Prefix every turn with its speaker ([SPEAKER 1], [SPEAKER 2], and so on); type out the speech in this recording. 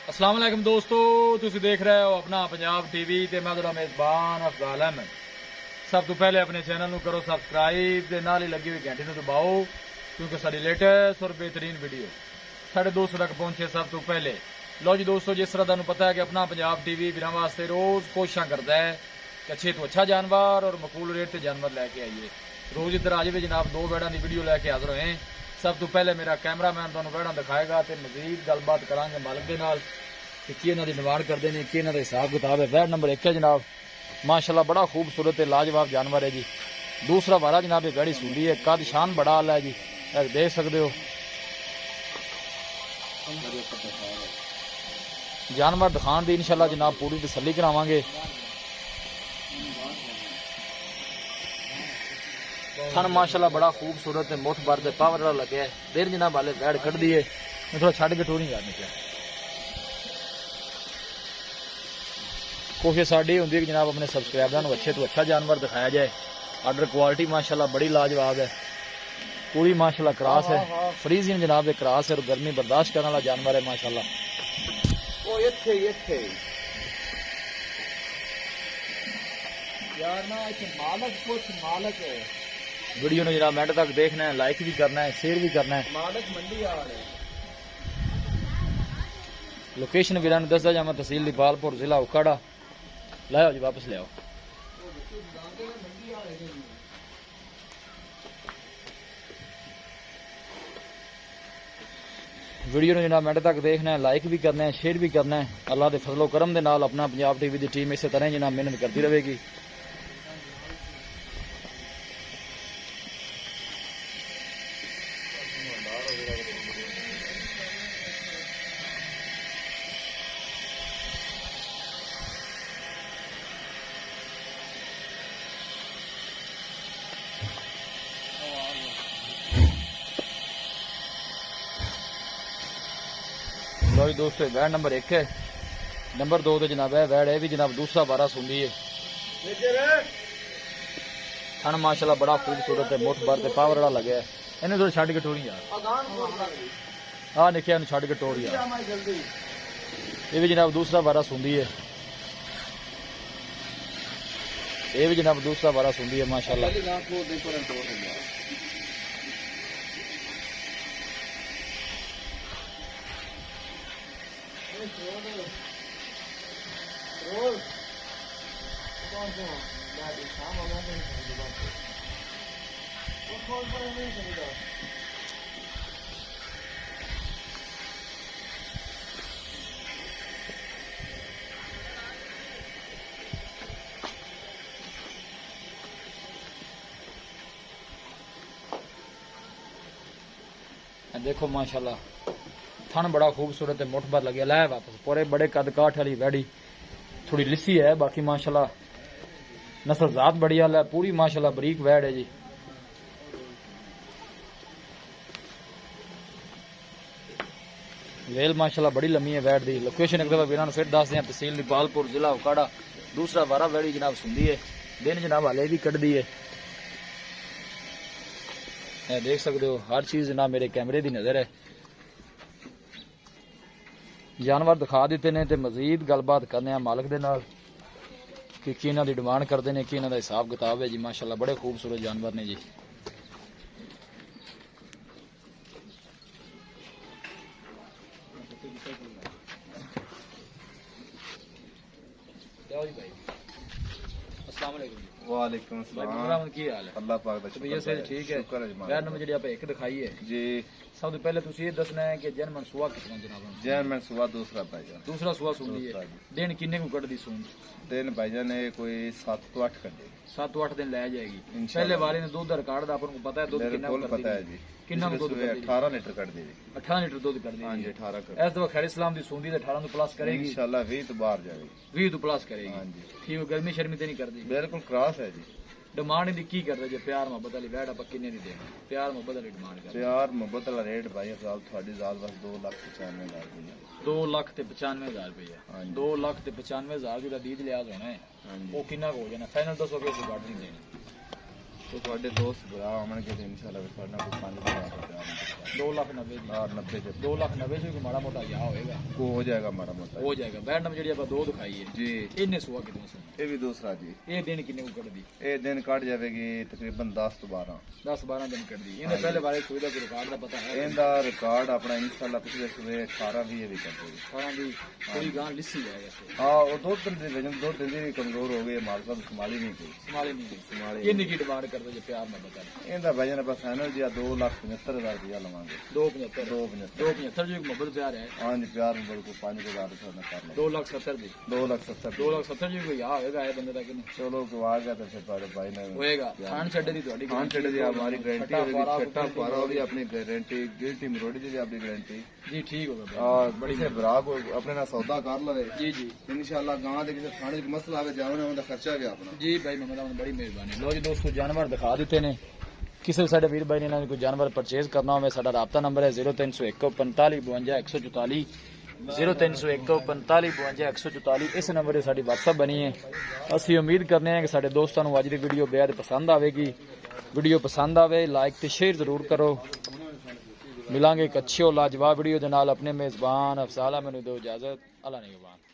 [SPEAKER 1] अस्सलाम वालेकुम दोस्तों, तुसी देख रहे हो अपना पंजाब टीवी ते मैं तुहाडा मेजबान अफजाल अहमद। सब तो पहले अपने चैनल नू करो सबसक्राइब ते नाल ही लगी हुई घंटी नू दबाओ, क्योंकि साडी लेटेस्ट और बेहतरीन वीडियो साढ़े दोस्तों तक पहुंचे सब तो पहले। लो जी दोस्तों, जिस तरह तुहानू पता है कि अपना पंजाब टीवी वीरां वास्ते रोज कोशिशां करता है कि अच्छे तो अच्छा जानवर और मकबूल रेट से जानवर लैके आइए। रोज इधर आज भी जनाब दो बैड़ा की वीडियो लैके हाजिर होए। सब तो पहले मेरा कैमरामैन तुहानू बैड़ा दिखाएगा तो मजीद गलबात करांगे मालिक के नाल कि की इन्हां दी डिमांड करते हैं, की इन्हां दा हिसाब किताब है। बैड़ नंबर 1 है जनाब, माशाल्लाह बड़ा खूबसूरत है, लाजवाब जानवर है जी। दूसरा वारा जनाब ये बैड़ी सूली है, कद शान बड़ा आला है जी, देख सकते हो। जानवर दिखाने की इंशाल्लाह जनाब पूरी तसल्ली करावांगे। थन माशाल्लाह बड़ा खूबसूरत है, मुठ भर के पावर वाला लगे है। देर जनाब वाले बैड़ कट दिए, मैं थोड़ा छड़ के टूरी करनी चाहिए। कोशिश साड़ी होंगी कि जनाब अपने सबसक्राइबरों को अच्छे तो अच्छा जानवर दिखाया जाए। आर्डर क्वालिटी माशाल्लाह बड़ी लाजवाब है, पूरी माशाल्लाह क्रॉस है, फ्रीजियन जनाब एक क्रॉस है और गर्मी बर्दाश्त करने वाला जानवर है माशाल्लाह। यार ना मालक कुछ मालक है। वीडियो ने जनाब मिनट तक देखना है, लाइक भी करना है, शेयर भी करना है। मालक मंडी आ रहे हैं। लोकेशन वीरा ने दसदा जामा, तहसील लिपालपुर, जिला उकाड़ा। लाओ जी वापस ले आओ। वीडियो ने जनाब मिनट तक देखना है, लाइक भी करना है, शेयर भी करना है। अल्लाह के फजलो करम दे नाल अपना पंजाब टीवी की टीम इस तरह जनाब मेहनत करती रहेगी। लो जी दोस्तों, वैड नंबर 1 है। नंबर 2 तो जनाब है वैड है भी जनाब दूसरा बारह सुंदी है। थन माशाल्लाह बड़ा खूबसूरत है, मुठ भर के पावर वाला लगे है। इन्हें थोड़ी छड़ के टोरी यार, हाँ निकिया छड़ के टोर यार। ये भी जनाब दूसरा बारह सुंदी है, ये भी जनाब दूसरा बारह सुंदी है माशाल्लाह। देखो माशाल्लाह थन बड़ा खूबसूरत है, मुठ भर लगे। लाया वापस पूरे बड़े कद काठ वाली वैड़ी, थोड़ी लिस्सी है, बाकी माशाल्लाह नस्ल जात बड़ी वाला है, पूरी माशाल्लाह बरीक वैड़ है जी। वेल माशाल्लाह बड़ी लम्मी है वैड़ दी। लोकेशन एक दफा वीरां फिर दस दें, तहसील लिपालपुर, जिला उकाड़ा। दूसरा वारा वैड़ी जनाब सुंदी है, दिन जनाब हाले भी कट दी है। देख सकते हो हर चीज जनाब मेरे कैमरे की नजर है। जानवर दिखा दिते ने ते मजीद गलबात करने मालिक दे नाल कि इन्हां दी डिमांड करते हैं, कि इन्हां दा हिसाब किताब है जी। माशाल्लाह बड़े खूबसूरत जानवर ने जी।
[SPEAKER 2] वालेकुम अस्सलाम,
[SPEAKER 1] की हाल है?
[SPEAKER 2] अल्लाह पाक दा
[SPEAKER 1] भैया से ठीक है। बैड नंबर जी आप एक दिखाई है
[SPEAKER 2] जी।
[SPEAKER 1] सब तो पहले तुम ये दसना है कि जर्मन सुआ कितना जनाब?
[SPEAKER 2] जर्मन सुबह दूसरा भाईजान,
[SPEAKER 1] दूसरा सुआ सुनदी है। दिन किन्ने को कट दी सून?
[SPEAKER 2] दिन भाईजान ने कोई 7 तो 8 कर दे,
[SPEAKER 1] 7 तो 8 दिन ले जाएगी। पहले वाले ने दूध रिकॉर्ड दा अपन को पता है दूध कितना
[SPEAKER 2] बिल्कुल पता है जी।
[SPEAKER 1] कितना दूध
[SPEAKER 2] 18 लीटर कर दी,
[SPEAKER 1] 18 लीटर दूध कर दी।
[SPEAKER 2] हां जी 18 कर।
[SPEAKER 1] इस दफा खैर इस्लाम दी सूंदी ते 18 तो प्लस करेगी
[SPEAKER 2] इंशाल्लाह 20 तो बाहर जाएगी,
[SPEAKER 1] 20 तो प्लस करेगी।
[SPEAKER 2] हां जी
[SPEAKER 1] ठीक है, गर्मी शर्मी ते नहीं कर दी।
[SPEAKER 2] बिल्कुल क्रॉस है जी।
[SPEAKER 1] डिमांड दी की कर रहे जे? प्यार मोहब्बत वाली बैठ आप किन्ने दी देना? प्यार मोहब्बत वाली डिमांड कर
[SPEAKER 2] प्यार मोहब्बत वाला रेट भाई साहब थोड़ी जात बस 2,95,000 रुपया।
[SPEAKER 1] 2,95,000 रुपया। 2,95,000 जो दीद लिहाज होना है वो किन्ना हो जाना? फाइनल दसो कि बात नहीं देनी।
[SPEAKER 2] तो ਤੁਹਾਡੇ ਦੋਸਤ ਭਰਾ ਆਉਣਗੇ ਤੇ ਇਨਸ਼ਾਅੱਲਾ ਵੀ ਤੁਹਾਡੇ ਨਾਲ 5
[SPEAKER 1] 2 ਲੱਖ 90 ਦੀ
[SPEAKER 2] 90 ਦੇ
[SPEAKER 1] 2 ਲੱਖ 90 ਚ ਮਾੜਾ ਮੋਟਾ ਗਿਆ ਹੋਏਗਾ
[SPEAKER 2] ਕੋ ਹੋ ਜਾਏਗਾ ਮਾੜਾ ਮੋਟਾ
[SPEAKER 1] ਹੋ ਜਾਏਗਾ ਬੈਡ ਨੰਬਰ ਜਿਹੜੀ ਆਪਾਂ ਦੋ ਦਿਖਾਈ ਹੈ
[SPEAKER 2] ਜੀ
[SPEAKER 1] ਇਹਨੇ ਸੁਆ ਕਿਦੋਂ ਸੁਣ
[SPEAKER 2] ਇਹ ਵੀ ਦੂਸਰਾ ਜੀ
[SPEAKER 1] ਇਹ ਦਿਨ ਕਿੰਨੇ ਕੁ ਕੱਢਦੀ
[SPEAKER 2] ਇਹ ਦਿਨ ਕੱਢ ਜਾਵੇਗੀ ਤਕਰੀਬਨ 10 ਤੋਂ 12
[SPEAKER 1] 10 12 ਦਿਨ ਕੱਢਦੀ ਇਹਨੇ ਪਹਿਲੇ ਬਾਰੇ ਸੂਈ ਦਾ ਕੋਈ ਰਿਕਾਰਡ ਦਾ ਪਤਾ ਹੈ
[SPEAKER 2] ਇਹਦਾ ਰਿਕਾਰਡ ਆਪਣਾ ਇਨਸ਼ਾਅੱਲਾ ਪਿਛਲੇ ਸਵੇਰੇ 18 20 ਵੀ ਕਰਦੇ
[SPEAKER 1] ਸਾਰਾਂ ਦੀ ਕੋਈ ਗਾਂ ਲਿੱਸੀ ਹੈ ਵੈਸੇ
[SPEAKER 2] ਹਾਂ ਉਹ ਦੋ ਦਿਨ ਦੇ ਵਜਨ ਦੋ ਦਿਨ ਦੀ ਕਮਜ਼ੋਰ ਹੋ ਗਈ ਮਾਲ ਸਾਹਿਬ ਸੰਭਾਲੀ ਨਹੀਂ ਕੋਈ
[SPEAKER 1] ਸਮਾਲੇ ਨਹੀਂ
[SPEAKER 2] ਸੰਭਾਲੀ
[SPEAKER 1] ਇਹ ਨਿੱਕੀ ਡਿਮਾਂਡ ਕਰਦੇ ਜੇ ਪਿਆਰ ਨਾਲ ਬਤਾ
[SPEAKER 2] ਇਹਦਾ ਵਜਨ ਆਪਾਂ ਫਾਈਨਲ ਜੀ 2,75,000 ਰੁਪਇਆ ਲਵਾਂਗੇ
[SPEAKER 1] 275
[SPEAKER 2] 2,75
[SPEAKER 1] 275 ਜੀ ਮੁਹੱਬਤ ਪਿਆਰ ਹੈ
[SPEAKER 2] ਹਾਂ ਜੀ ਪਿਆਰ ਨੂੰ ਬਿਲਕੁਲ 5,000 ਰੁਪਇਆ ਕਰ ਲਓ
[SPEAKER 1] 2 ਲੱਖ 70 ਦੀ
[SPEAKER 2] 2,70,000
[SPEAKER 1] 2 ਲੱਖ 70 ਜੀ ਕੋਈ ਆ ਹੋਏਗਾ ਇਹ ਬੰਦੇ ਦਾ ਕਿ ਨਹੀਂ
[SPEAKER 2] ਚਲੋ ਕੋ ਆ ਗਿਆ ਤਾਂ ਫਿਰ ਤੁਹਾਡੇ ਭਾਈ ਨੇ
[SPEAKER 1] ਹੋਏਗਾ ਖਾਣ ਛੱਡੇ ਦੀ ਤੁਹਾਡੀ
[SPEAKER 2] ਖਾਣ ਛੱਡੇ ਦੀ ਹਮਾਰੀ ਗਾਰੰਟੀ ਹੋਵੇਗੀ ਛੱਟਾ ਪਾਰਾ ਉਹਦੀ ਆਪਣੀ ਗਾਰੰਟੀ ਗਿਲਟੀ ਮਰੋੜੀ ਦੀ ਵੀ ਆਪਣੀ ਗਾਰੰਟੀ
[SPEAKER 1] ਜੀ ਠੀਕ ਹੋ ਗਿਆ
[SPEAKER 2] ਔਰ ਬੜੀ ਸੇ ਭਰਾ ਕੋ ਆਪਣੇ ਨਾਲ ਸੌਦਾ ਕਰ ਲਵੇ
[SPEAKER 1] ਜੀ ਜੀ
[SPEAKER 2] ਇਨਸ਼ਾਅੱਲਾ ਗਾਂ ਦੇ ਕਿਸੇ ਖਾਣੇ ਦਾ ਮਸਲਾ ਆਵੇ ਜਾਵਣਾ ਉਹਦਾ ਖਰਚਾ ਵੀ ਆਪਣਾ
[SPEAKER 1] ਜੀ ਭਾਈ ਮੁਹੰਮਦ ਅਹਿਮਦ ਬੜੀ ਮਿਹਰਬਾਨੀ ਲੋ ਜੀ ਦੋਸਤੋ ਜਾਨਵਰ ਦਿਖਾ ਦਿੱਤੇ ਨੇ ਕਿਸੇ ਵੀ ਸਾਡੇ ਵੀਰ ਭਾਈ ਨੇ ਇਹਨਾਂ ਨੂੰ ਕੋਈ ਜਾਨਵਰ ਪਰਚੇਜ਼ ਕਰਨਾ ਹੋਵੇ ਸਾਡਾ ਰਾਬਤਾ ਨੰਬਰ ਹੈ 0301 45 52 144 0301 45 52 144 ਇਸ ਨੰਬਰ ਤੇ ਸਾਡੀ WhatsApp ਬਣੀ ਹੈ ਅਸੀਂ ਉਮੀਦ ਕਰਨੇ ਹਾਂ ਕਿ ਸਾਡੇ ਦੋਸਤਾਂ ਨੂੰ ਅੱਜ ਦੀ ਵੀਡੀਓ ਬੇहद ਪਸੰਦ ਆਵੇਗੀ ਵੀਡੀਓ ਪਸੰਦ ਆਵੇ ਲਾਈਕ ਤੇ ਸ਼ੇਅਰ ਜ਼ਰੂਰ ਕਰੋ ਮਿਲਾਂਗੇ ਇੱਕ ਅੱਛੀ ਔਰ ਲਾਜਵਾਬ ਵੀਡੀਓ ਦੇ ਨਾਲ ਆਪਣੇ ਮੇਜ਼ਬਾਨ ਅਫਜ਼ਾਲ ਅਹਿਮਦ ਨੂੰ ਦਿਓ ਇਜਾਜ਼ਤ ਅੱਲਾ ਨਿਗਹਬਾਨ